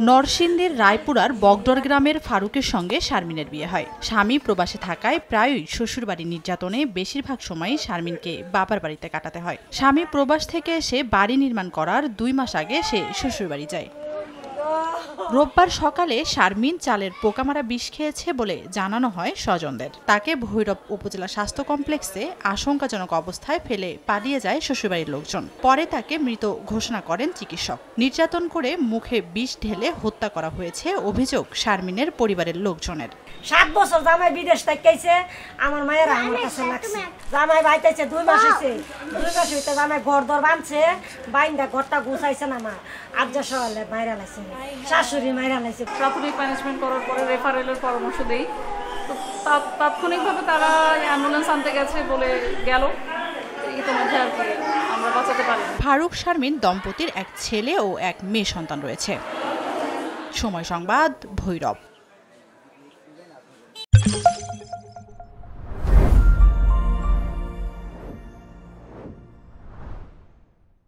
নরসিংদীর রায়পুরার বগডর গ্রামের ফারুকের সঙ্গে শারমিনের বিয়ে হয়। স্বামী প্রবাসে থাকায় প্রায়ই শ্বশুরবাড়ির নির্যাতনে বেশিরভাগ সময়ই শারমিনকে বাবার বাড়িতে কাটাতে হয়। স্বামী প্রবাস থেকে এসে বাড়ি নির্মাণ করার 2 মাস আগে সে শ্বশুরবাড়ি যায়। রোববার সকালে শারমিন চালের পোকামারা বিষ খেয়েছে বলে জানানো হয় স্বজনদের। তাকে ভৈরব উপজেলা স্বাস্থ্য কমপ্লেক্সে আশঙ্কাজনক অবস্থায় ফেলে পালিয়ে যায় শ্বশুরবাড়ির লোকজন। পরে তাকে মৃত ঘোষণা করেন চিকিৎসক। নির্যাতন করে মুখে বিষ ঢেলে হত্যা করা হয়েছে অভিযোগ শারমিনের পরিবারের লোকজনের। 7 বছর জামাই বিদেশ থাকাইছে, আমার মায়ের আমার কাছে লাগছে। জামাই বাইতেছে 2 মাস হইছে, 2 মাস হইতে জামাই ঘর-দর বানছে, বাইন্দা ঘরটা গুছাইছে না মা। আজ যা সকালে মাইরা লাইছে, শাশুড়ি মাইরা লাইছে। প্রাথমিক ম্যানেজমেন্ট করার পরে রেফারেলের পরামর্শ দেই, তো তাৎক্ষণিকভাবে তারা অ্যাম্বুলেন্স আনতে গেছে বলে গেল, ইতিমধ্যে আর কি আমরা বাঁচাতে পারি। ফারুক শারমিন দম্পতির এক ছেলে ও এক মেয়ে সন্তান রয়েছে। সময় সংবাদ, ভৈরব।